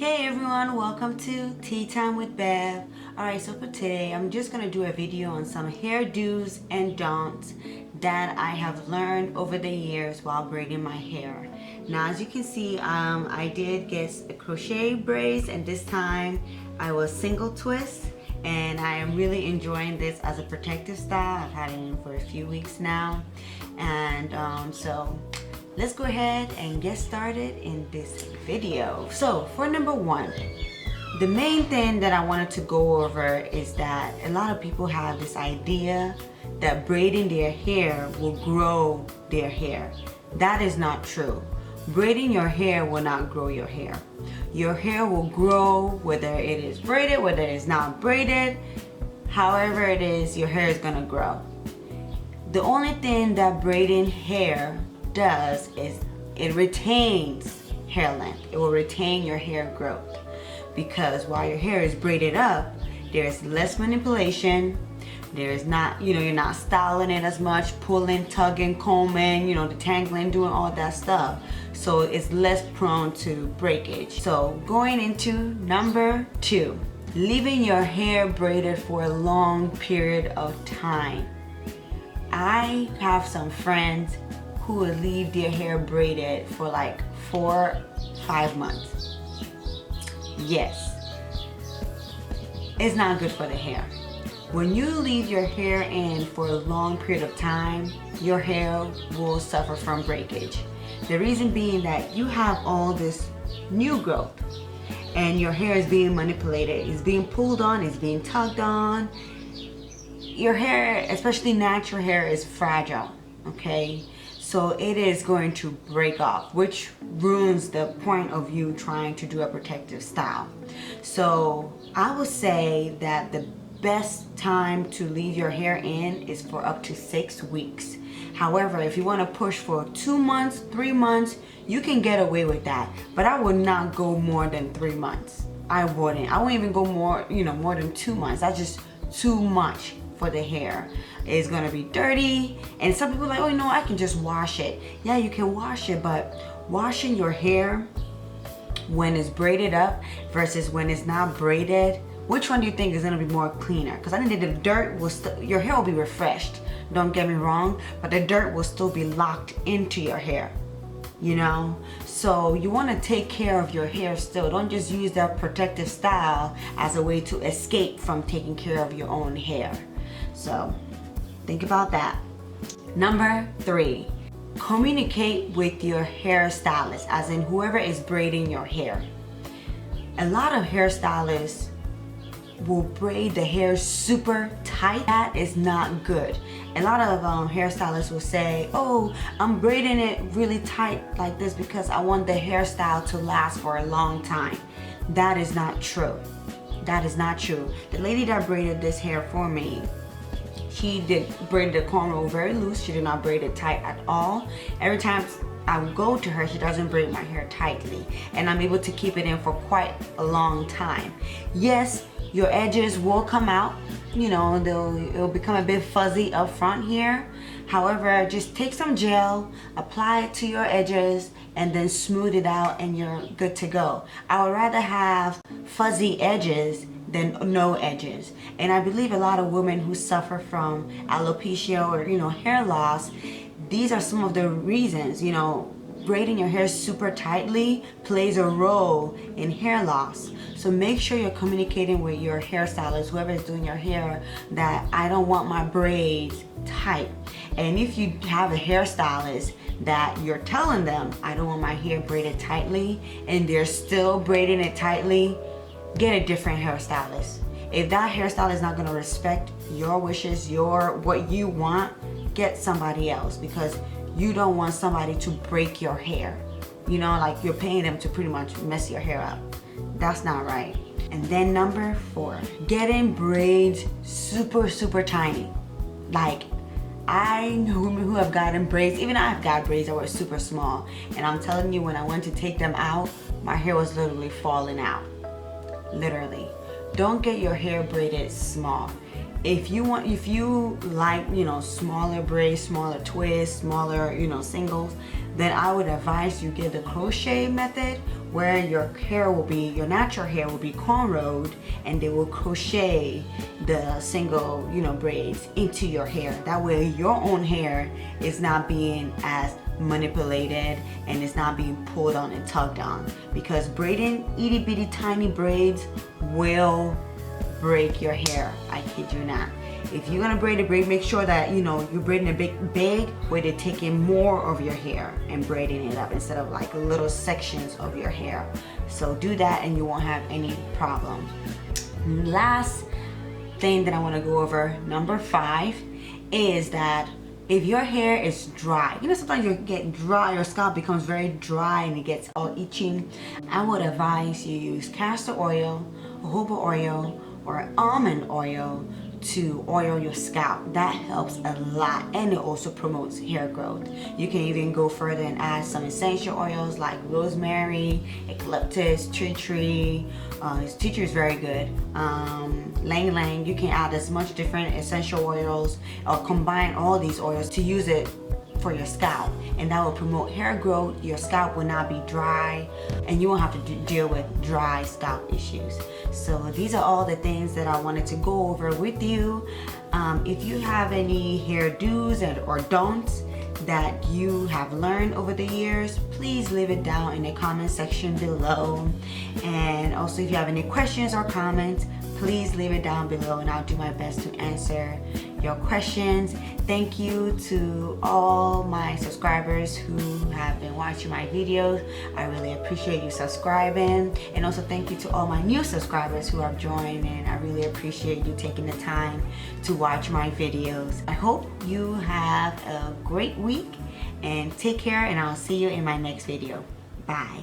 Hey everyone, welcome to Tea Time with Bev. Alright, so for today I'm just going to do a video on some hair do's and don'ts that I have learned over the years while braiding my hair. Now as you can see, I did get a crochet braids, and this time I was single twist, and I am really enjoying this as a protective style. I've had it in for a few weeks now, and so let's go ahead and get started in this video. So for number one, the main thing that I wanted to go over is that a lot of people have this idea that braiding their hair will grow their hair. That is not true. Braiding your hair will not grow your hair. Your hair will grow whether it is braided, whether it is not braided. However it is, your hair is gonna grow. The only thing that braiding hair does is it retains hair length. It will retain your hair growth, because while your hair is braided up, there's less manipulation. There's not, you're not styling it as much, pulling, tugging, combing, detangling, doing all that stuff. So it's less prone to breakage. So going into number two, leaving your hair braided for a long period of time. I have some friends who would leave their hair braided for like 4-5 months. Yes, it's not good for the hair. When you leave your hair in for a long period of time, your hair will suffer from breakage. The reason being that you have all this new growth and your hair is being manipulated, it's being pulled on, it's being tugged on. Your hair, especially natural hair, is fragile, okay? So it is going to break off, which ruins the point of you trying to do a protective style. So I would say that the best time to leave your hair in is for up to 6 weeks. However, if you want to push for 2 months, 3 months, you can get away with that. But I would not go more than 3 months. I wouldn't even go more than 2 months. That's just too much for the hair. It's gonna be dirty, and some people are like, oh, I can just wash it. Yeah, you can wash it, but washing your hair when it's braided up versus when it's not braided, which one do you think is gonna be more cleaner? Because I think that the dirt will your hair will be refreshed, don't get me wrong, but the dirt will still be locked into your hair. So you want to take care of your hair still. Don't just use that protective style as a way to escape from taking care of your own hair. So think about that. Number 3, communicate with your hairstylist, as in whoever is braiding your hair. A lot of hairstylists will braid the hair super tight. That is not good. A lot of hairstylists will say, oh, I'm braiding it really tight like this because I want the hairstyle to last for a long time. That is not true. That is not true. The lady that braided this hair for me, she did braid the cornrow very loose. She did not braid it tight at all. Every time I go to her, she doesn't braid my hair tightly, and I'm able to keep it in for quite a long time. Yes, your edges will come out, it'll become a bit fuzzy up front here. However, just take some gel, apply it to your edges, and then smooth it out, and you're good to go. I would rather have fuzzy edges than no edges. And I believe a lot of women who suffer from alopecia or hair loss, these are some of the reasons. Braiding your hair super tightly plays a role in hair loss. So make sure you're communicating with your hairstylist, whoever is doing your hair, that I don't want my braids tight. And if you have a hairstylist that you're telling them, I don't want my hair braided tightly, and they're still braiding it tightly, get a different hairstylist. If that hairstylist is not going to respect your wishes, what you want, get somebody else, because you don't want somebody to break your hair. Like you're paying them to pretty much mess your hair up. That's not right. And then number 4, getting braids super, super tiny. Like, I know women who have gotten braids, even I've got braids that were super small. And I'm telling you, when I went to take them out, my hair was literally falling out. Literally. don't get your hair braided small. If you like, smaller braids, smaller twists, smaller, singles, then I would advise you get the crochet method, where your natural hair will be cornrowed, and they will crochet the single, braids into your hair. That way your own hair is not being as manipulated and it's not being pulled on and tugged on, because braiding itty bitty tiny braids will break your hair. I kid you not. If you're gonna braid a braid, make sure that you're braiding a big where they're taking more of your hair and braiding it up instead of like little sections of your hair. So do that and you won't have any problem. Last thing that I want to go over, number 5, is that if your hair is dry, sometimes you get dry, your scalp becomes very dry and it gets all itchy, I would advise you use castor oil, jojoba oil, or almond oil to oil your scalp. That helps a lot, and it also promotes hair growth. You can even go further and add some essential oils like rosemary, eucalyptus, tea tree. Tea tree is very good. Lang ylang. You can add as much different essential oils or combine all these oils to use it for your scalp, and that will promote hair growth. Your scalp will not be dry and you won't have to deal with dry scalp issues. So these are all the things that I wanted to go over with you. If you have any hair do's or don'ts that you have learned over the years, please leave it down in the comment section below. And also, if you have any questions or comments, please leave it down below and I'll do my best to answer your questions. Thank you to all my subscribers who have been watching my videos. I really appreciate you subscribing, and also thank you to all my new subscribers who have joined, and I really appreciate you taking the time to watch my videos. I hope you have a great week and take care, and I'll see you in my next video. Bye.